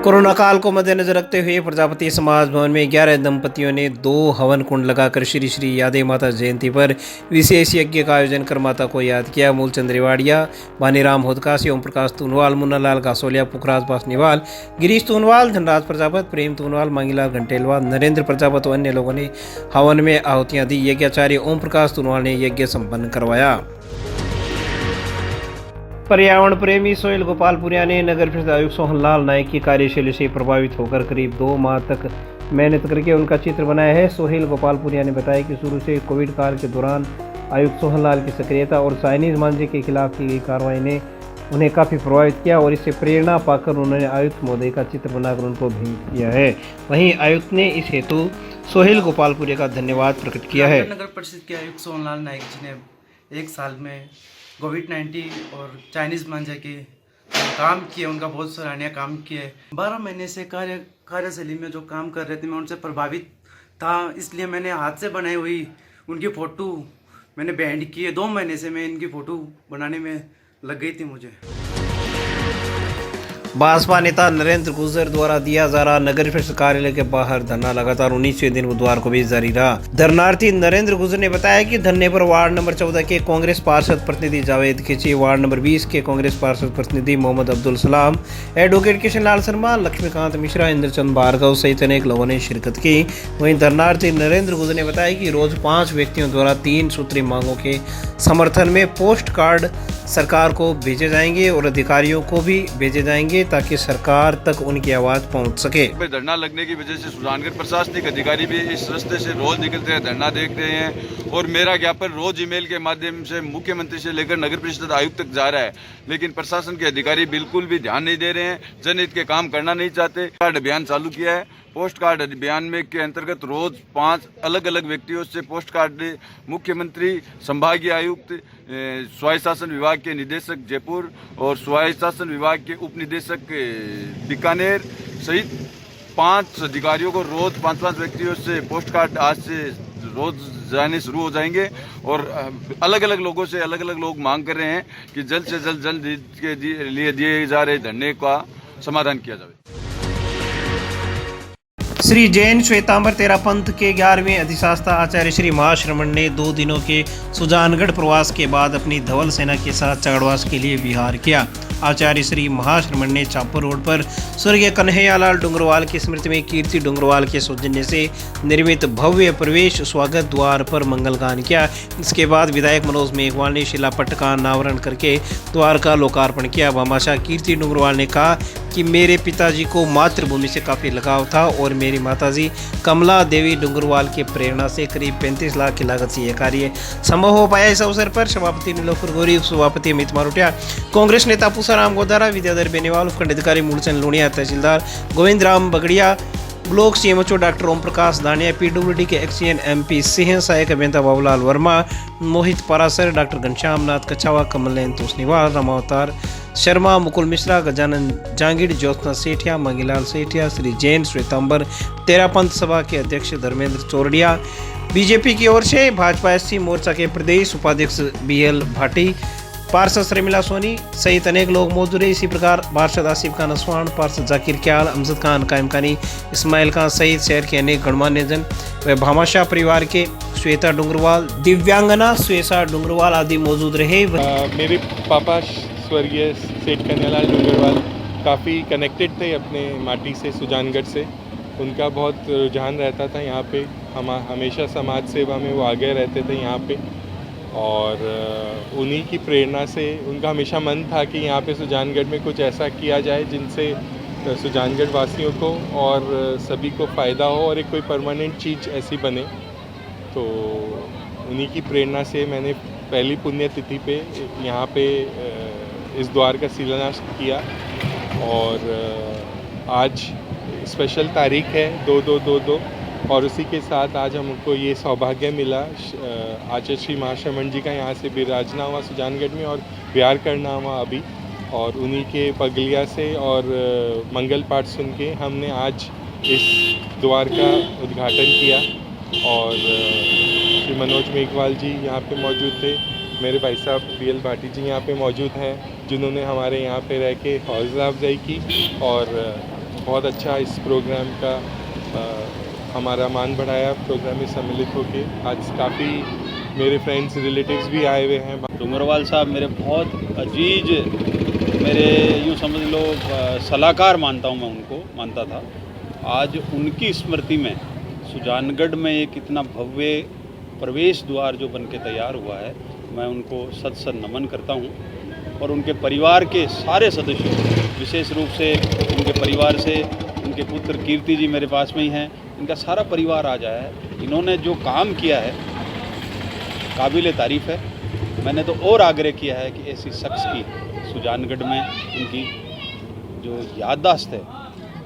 Corona काल को मद्देनजर रखते हुए प्रजापति समाज भवन में 11 दंपतियों ने 2 हवन कुंड लगाकर श्री श्री यादे माता जयंती पर विशेष यज्ञ का आयोजन कर माता को याद किया। मूलचंद रेवाड़िया, भानीराम होदकासी, ओम प्रकाश तूनवाल, मुन्नालाल गासोलिया, पुखराज पासनीवाल, गिरीश तूनवाल, धनराज प्रजापत, प्रेम तूनवाल, मांगीलाल घंटेलवाल, नरेंद्र प्रजापत व अन्य लोगों ने हवन में आहुतियां दी। यज्ञाचार्य ओम प्रकाश तूनवाल ने यज्ञ संपन्न करवाया। पर्यावरण प्रेमी सोहेल गोपालपुरिया ने नगर परिषद आयुक्त सोहनलाल नायक की कार्यशैली से प्रभावित होकर करीब 2 माह तक मेहनत करके उनका चित्र बनाया है। सोहेल गोपालपुरिया ने बताया कि शुरू से कोविड काल के दौरान आयुक्त सोहनलाल की सक्रियता और चाइनीज मांझे के खिलाफ की गई कार्रवाई ने उन्हें काफ़ी प्रभावित किया और इससे प्रेरणा पाकर उन्होंने आयुक्त महोदय का चित्र बनाकर उनको भेंट किया है। वहीं आयुक्त ने इस हेतु सोहेल गोपालपुरिया का धन्यवाद प्रकट किया है। नगर परिषद के आयुक्त सोहनलाल नायक जी ने 1 साल में कोविड-19 और चाइनीज़ मांझे के काम किए, उनका बहुत सराहनीय काम किए। 12 महीने से कार्यशैली में जो काम कर रहे थे मैं उनसे प्रभावित था, इसलिए मैंने हाथ से बनाई हुई उनकी फ़ोटो मैंने बैंड की है। 2 महीने से मैं इनकी फ़ोटो बनाने में लग गई थी मुझे। भाजपा नेता नरेंद्र गुर्जर द्वारा दिया जा रहा नगर परिषद कार्यालय के बाहर धरना लगातार 19वें दिन बुधवार को भी जारी रहा। धरनार्थी नरेंद्र गुर्जर ने बताया कि धरने पर वार्ड नंबर 14 के कांग्रेस पार्षद प्रतिनिधि जावेद खिची, वार्ड नंबर 20 के कांग्रेस पार्षद प्रतिनिधि मोहम्मद अब्दुल सलाम, एडवोकेट किशन लाल शर्मा, लक्ष्मीकांत मिश्रा, इंद्रचंद भार्गव सहित अनेक लोगों ने शिरकत की। वहीं धरनार्थी नरेंद्र गुर्जर ने बताया कि रोज 5 व्यक्तियों द्वारा 3 सूत्री मांगों के समर्थन में पोस्ट कार्ड सरकार को भेजे जाएंगे और अधिकारियों को भी भेजे जाएंगे ताकि सरकार तक उनकी आवाज पहुंच सके। धरना लगने की वजह से सुजानगढ़ प्रशासनिक अधिकारी भी इस रास्ते से रोज निकलते हैं, धरना देख रहे हैं और मेरा ज्ञापन रोज ईमेल के माध्यम से मुख्यमंत्री से लेकर नगर परिषद आयुक्त तक जा रहा है, लेकिन प्रशासन के अधिकारी बिल्कुल भी ध्यान नहीं दे रहे हैं, जनहित के काम करना नहीं चाहते। कार्ड अभियान चालू किया है। पोस्ट कार्ड अभियान में के अंतर्गत रोज 5 अलग अलग व्यक्तियों से पोस्ट कार्ड मुख्यमंत्री, संभागीय आयुक्त, स्वायत्त शासन विभाग के निदेशक जयपुर और स्वायत्त शासन विभाग के उप निदेशक बीकानेर सहित 5 अधिकारियों को रोज 5-5 व्यक्तियों से पोस्ट कार्ड आज से रोज जाने शुरू हो जाएंगे और अलग अलग लोगों से अलग अलग लोग मांग कर रहे हैं कि जल्द से जल्द के लिए दिए जा रहे धरने का समाधान किया जाए। श्री जैन श्वेतांबर तेरा पंथ के 11वें अधिशास्ता आचार्य श्री महाश्रमण ने 2 दिनों के सुजानगढ़ प्रवास के बाद अपनी धवल सेना के साथ चाड़वास के लिए विहार किया। आचार्य श्री महाश्रमण ने चापर रोड पर स्वर्गीय कन्हैयालाल डूंगरवाल की स्मृति में कीर्ति डूंगरवाल के सौजन्य से निर्मित भव्य प्रवेश स्वागत द्वार पर मंगलगान किया। इसके बाद विधायक मनोज मेघवाल ने शिलापट्ट का अनावरण करके द्वार का लोकार्पण किया। भामाशाह कीर्ति डूंगरवाल ने कहा कि मेरे पिताजी को मातृभूमि से काफ़ी लगाव था और मेरी माताजी कमला देवी डूंगरवाल की प्रेरणा से करीब 35 लाख की लागत से यह कार्य संभव हो पाया। इस अवसर पर सभापति नीलोफर गौरी, उपसभापति अमित मारोटिया, कांग्रेस नेता पूसाराम गोदारा, विद्याधर बेनीवाल, उपखंड अधिकारी मूलचंद लूणिया, तहसीलदार Govind Ram Bagadia, block CMO doctor Om Prakash Dania, PWD के एक्सीएन एमपी सिंह, सहायक अभियंता बाबूलाल वर्मा, मोहित पारासर, डॉक्टर घनश्याम नाथ कछावा, कमलनयन तोसनीवाल, रामावतार शर्मा, मुकुल मिश्रा, गजानन जांगीड़, ज्योत्सना सेठिया, मंगीलाल सेठिया, श्री जैन श्वेतांबर तेरा पंथ सभा के अध्यक्ष धर्मेंद्र चौरडिया, बीजेपी की ओर से भाजपा एससी मोर्चा के प्रदेश उपाध्यक्ष बीएल भाटी, पार्षद शर्मिला सोनी सहित अनेक लोग मौजूद रहे। इसी प्रकार पार्षद आसिफ खान असवान, पार्षद जाकिर क्याल, अमजद खान कायम खानी, इस्माइल खान सहित शहर के अनेक गणमान्य जन व भामाशाह परिवार के श्वेता डूंगरवाल, दिव्यांगना श्वेता डूंगरवाल आदि मौजूद रहे। मेरे पापा स्वर्गीय सेठ कन्हैयालाल डूंगरवाल काफ़ी कनेक्टेड थे अपने माटी से, सुजानगढ़ से। उनका बहुत रुझान रहता था यहाँ पे, हम हमेशा समाज सेवा में वो आगे रहते थे यहाँ पे और उन्हीं की प्रेरणा से उनका हमेशा मन था कि यहाँ पे सुजानगढ़ में कुछ ऐसा किया जाए जिनसे सुजानगढ़ वासियों को और सभी को फ़ायदा हो और एक कोई परमानेंट चीज़ ऐसी बने। तो उन्हीं की प्रेरणा से मैंने पहली पुण्यतिथि पे यहाँ पे इस द्वार का शिलान्यास किया और आज स्पेशल तारीख है 2/2/22 और उसी के साथ आज हमको ये सौभाग्य मिला आचार्य श्री महाश्रमण जी का यहाँ से विराजना हुआ सुजानगढ़ में और विहार करना हुआ अभी, और उन्हीं के पगलिया से और मंगल पाठ सुन के हमने आज इस द्वार का उद्घाटन किया। और श्री मनोज मेघवाल जी यहाँ पे मौजूद थे, मेरे भाई साहब बीएल भाटी जी यहाँ पे मौजूद हैं जिन्होंने हमारे यहाँ पे रह के हौसला अफजाई की और बहुत अच्छा इस प्रोग्राम का हमारा मान बढ़ाया प्रोग्राम में सम्मिलित होके। आज काफ़ी मेरे फ्रेंड्स रिलेटिव्स भी आए हुए हैं। डूंगरवाल साहब मेरे बहुत अजीज, मेरे यूँ समझ लो सलाहकार मानता हूँ, मैं उनको मानता था। आज उनकी स्मृति में सुजानगढ़ में एक इतना भव्य प्रवेश द्वार जो बन के तैयार हुआ है, मैं उनको सत सत नमन करता हूँ। और उनके परिवार के सारे सदस्यों, विशेष रूप से उनके परिवार से उनके पुत्र कीर्ति जी मेरे पास में ही हैं, इनका सारा परिवार आज आया है। इन्होंने जो काम किया है काबिल तारीफ़ है। मैंने तो और आग्रह किया है कि ऐसी शख्स की सुजानगढ़ में उनकी जो याददाश्त है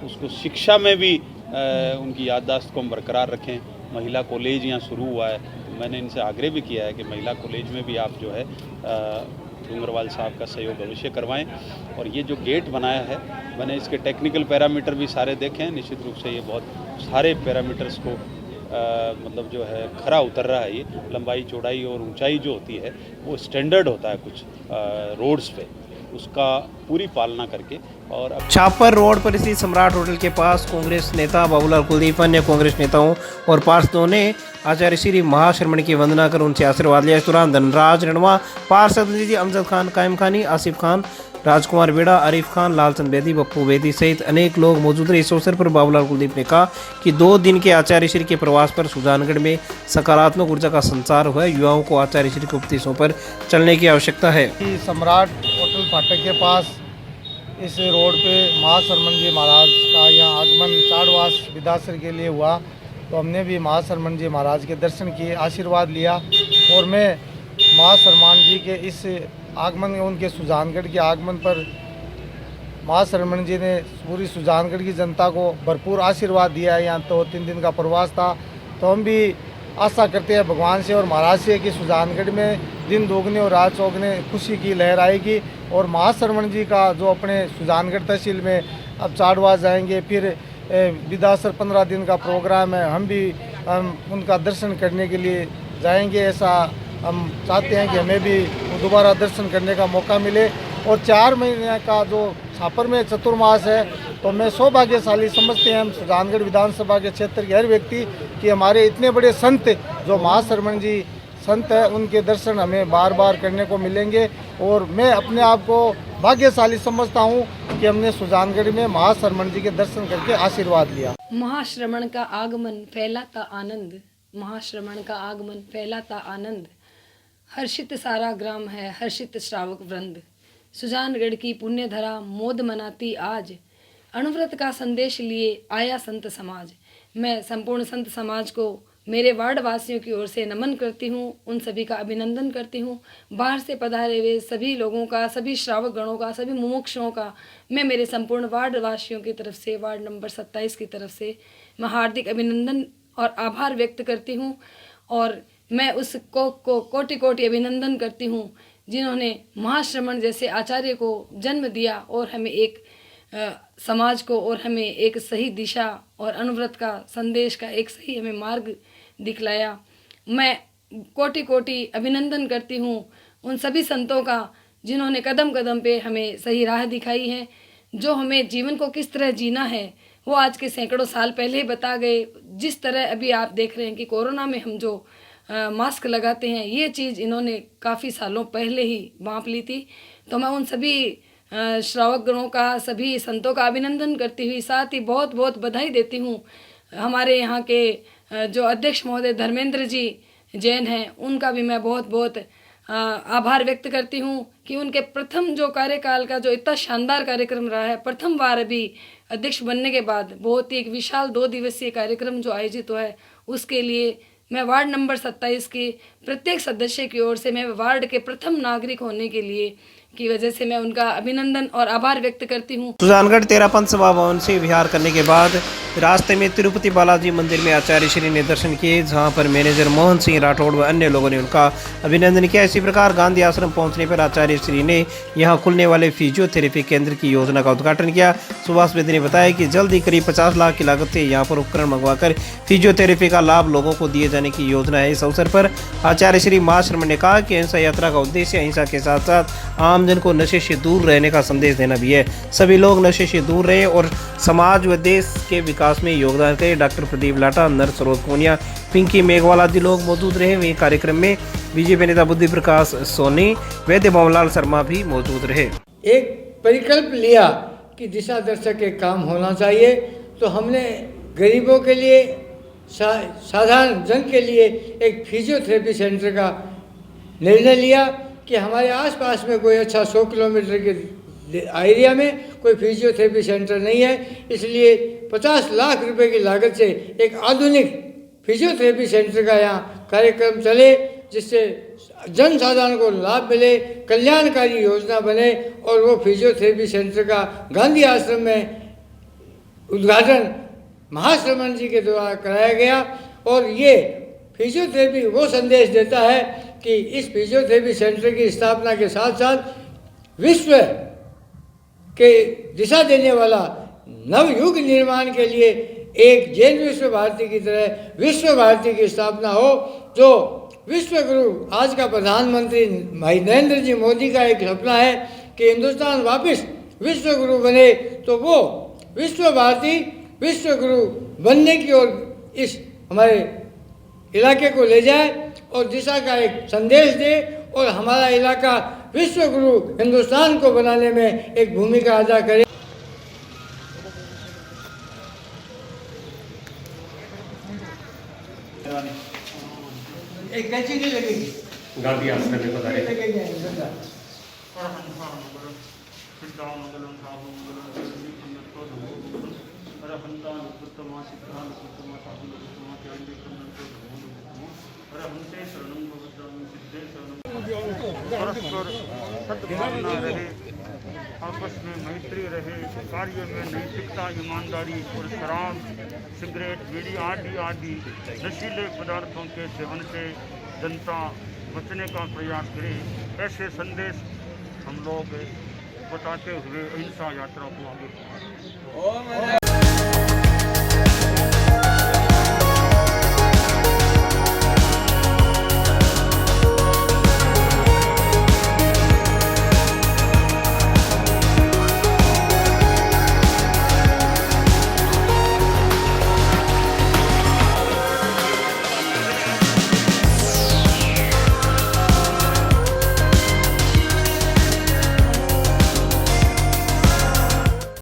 उसको शिक्षा में भी उनकी याददाश्त को हम बरकरार रखें। महिला कॉलेज यहाँ शुरू हुआ है, तो मैंने इनसे आग्रह भी किया है कि महिला कॉलेज में भी आप जो है डूंगरवाल साहब का सहयोग अवश्य करवाएं। और ये जो गेट बनाया है, मैंने इसके टेक्निकल पैरामीटर भी सारे देखे हैं। निश्चित रूप से ये बहुत सारे पैरामीटर्स को मतलब जो है खरा उतर रहा है। ये लंबाई, चौड़ाई और ऊंचाई जो होती है वो स्टैंडर्ड होता है कुछ रोड्स पे, उसका पूरी पालना करके। और छापर रोड पर स्थित सम्राट होटल के पास कांग्रेस नेता बाबूलाल कुलदीप, अन्य कांग्रेस नेताओं और पार्षदों ने आचार्य श्री महाश्रमण की वंदना कर उनसे आशीर्वाद लिया। इस दौरान धनराज रणवा, पार्षद निधि, अमजद खान, कायम खानी, आसिफ खान, राजकुमार बेड़ा, आरिफ खान, लालचंद बेदी, बप्पू बेदी सहित अनेक लोग मौजूद रहे। इस अवसर पर बाबूलाल कुलदीप ने कहा कि 2 दिन के आचार्य श्री के प्रवास पर सुजानगढ़ में सकारात्मक ऊर्जा का संचार हुआ है। युवाओं को आचार्य श्री के उपदेशों पर चलने की आवश्यकता है। सम्राट होटल फाटक के पास इस रोड पे महाश्रमण जी महाराज का यहाँ आगमन चाड़वास विदासर के लिए हुआ, तो हमने भी महाश्रमण जी महाराज के दर्शन किए, आशीर्वाद लिया। और मैं महाश्रमण जी के इस आगमन, उनके सुजानगढ़ के आगमन पर महाश्रमण जी ने पूरी सुजानगढ़ की जनता को भरपूर आशीर्वाद दिया है। यहाँ तो 3 दिन का प्रवास था, तो हम भी आशा करते हैं भगवान से और महाराज से कि सुजानगढ़ में दिन दोगुने और रात चौगुने खुशी की लहर आएगी। और महाश्रमण जी का जो अपने सुजानगढ़ तहसील में अब चाड़वास जाएंगे, फिर विदासर 15 दिन का प्रोग्राम है, हम भी उनका दर्शन करने के लिए जाएंगे। ऐसा हम चाहते हैं कि हमें भी दोबारा दर्शन करने का मौका मिले। और 4 महीने का जो छापर में चतुर्मास है, तो मैं सौभाग्यशाली समझते हैं हम सुजानगढ़ विधानसभा के क्षेत्र के हर व्यक्ति कि हमारे इतने बड़े संत जो महाश्रमण जी संत है, उनके दर्शन हमें बार बार करने को मिलेंगे। और मैं अपने आप को भाग्यशाली समझता हूँ कि हमने सुजानगढ़ में महाश्रमण जी के दर्शन करके आशीर्वाद लिया। महाश्रमण का आगमन फैलाता आनंद, महाश्रमण का आगमन फैलाता आनंद, हर्षित सारा ग्राम है, हर्षित श्रावक वृंद। सुजानगढ़ की पुण्य धरा मोद मनाती आज, अणुव्रत का संदेश लिए आया संत समाज। मैं संपूर्ण संत समाज को मेरे वार्ड वासियों की ओर से नमन करती हूँ, उन सभी का अभिनंदन करती हूँ। बाहर से पधारे हुए सभी लोगों का, सभी श्रावक गणों का, सभी मुमुक्षुओं का मैं मेरे संपूर्ण वार्ड वासियों की तरफ से, वार्ड नंबर 27 की तरफ से मैं हार्दिक अभिनंदन और आभार व्यक्त करती हूँ। और मैं उसको कोटि कोटि अभिनंदन करती हूँ जिन्होंने महाश्रमण जैसे आचार्य को जन्म दिया और हमें एक समाज को और हमें एक सही दिशा और अनुव्रत का संदेश का एक सही हमें मार्ग दिखलाया। मैं कोटि कोटि अभिनंदन करती हूँ उन सभी संतों का जिन्होंने कदम कदम पे हमें सही राह दिखाई है। जो हमें जीवन को किस तरह जीना है वो आज के सैकड़ों साल पहले ही बता गए। जिस तरह अभी आप देख रहे हैं कि कोरोना में हम जो मास्क लगाते हैं, ये चीज़ इन्होंने काफ़ी सालों पहले ही बांप ली थी। तो मैं उन सभी श्रावक गणों का, सभी संतों का अभिनंदन करती हुई साथ ही बहुत बहुत बधाई देती हूँ हमारे यहाँ के जो अध्यक्ष महोदय धर्मेंद्र जी जैन हैं, उनका भी मैं बहुत बहुत आभार व्यक्त करती हूँ कि उनके प्रथम जो कार्यकाल का जो इतना शानदार कार्यक्रम रहा है, प्रथम बार अभी अध्यक्ष बनने के बाद बहुत ही एक विशाल 2 दिवसीय कार्यक्रम जो आयोजित हुआ है, उसके लिए मैं वार्ड नंबर 27 के प्रत्येक सदस्य की ओर से, मैं वार्ड के प्रथम नागरिक होने के लिए की वजह से मैं उनका अभिनंदन और आभार व्यक्त करती हूँ। सुजानगढ़ तेरापंथ सभा भवन से विहार करने के बाद रास्ते में तिरुपति बालाजी मंदिर में आचार्य श्री ने दर्शन किए, जहां पर मैनेजर मोहन सिंह राठौड़ व अन्य लोगों ने उनका अभिनंदन किया। इसी प्रकार गांधी आश्रम पहुंचने पर आचार्य श्री ने यहां खुलने वाले फिजियोथेरेपी केंद्र की योजना का उद्घाटन किया। सुभाष बेदी ने बताया कि जल्द ही करीब 50 लाख की लागत से यहाँ पर उपकरण मंगवाकर फिजियोथेरेपी का लाभ लोगों को दिए जाने की योजना है। इस अवसर पर आचार्य श्री महाश्रमण ने कहा कि अहिंसा यात्रा का उद्देश्य अहिंसा के साथ साथ आम आमजन को नशे से दूर रहने का संदेश देना भी है। सभी लोग नशे से दूर रहे और समाज व देश के विकास में योगदान करें। डॉक्टर प्रदीप लाटा, नर्स सरोज पूनिया, पिंकी मेघवाल आदि लोग मौजूद रहे। वहीं कार्यक्रम में बीजेपी नेता बुद्धि प्रकाश सोनी, वैद्य बाबूलाल शर्मा भी मौजूद रहे। एक परिकल्प लिया कि दिशा दर्शक एक काम होना चाहिए, तो हमने गरीबों के लिए, साधारण जन के लिए एक फिजियोथेरेपी सेंटर का निर्णय लिया कि हमारे आसपास में कोई अच्छा 100 किलोमीटर के एरिया में कोई फिजियोथेरेपी सेंटर नहीं है, इसलिए 50 लाख रुपए की लागत से एक आधुनिक फिजियोथेरेपी सेंटर का यहाँ कार्यक्रम चले, जिससे जन साधारण को लाभ मिले, कल्याणकारी योजना बने। और वो फिजियोथेरेपी सेंटर का गांधी आश्रम में उद्घाटन महाश्रमण जी के द्वारा कराया गया। और ये फिजियोथेरेपी वो संदेश देता है कि इस फिजियोथेरेपी सेंटर की स्थापना के साथ साथ विश्व के दिशा देने वाला नवयुग निर्माण के लिए एक जैन विश्व भारती की तरह विश्व भारती की स्थापना हो, जो विश्व गुरु आज का प्रधानमंत्री भाई नरेंद्र जी मोदी का एक सपना है कि हिंदुस्तान वापस विश्व गुरु बने। तो वो विश्व भारती, विश्व गुरु बनने की ओर इस हमारे इलाके को ले जाए और दिशा का एक संदेश दे और हमारा इलाका विश्व गुरु हिंदुस्तान को बनाने में एक भूमिका अदा करे। एक कैची नहीं लगेगी गांधी आश्रम में पधारे। परस्पर सद्भावना रहे, आपस में मैत्री रहे, कार्य में नैतिकता, ईमानदारी और शराब, सिगरेट, बीड़ी आदि नशीले पदार्थों के सेवन से जनता बचने का प्रयास करे। ऐसे संदेश हम लोग बताते हुए अहिंसा यात्रा को आगे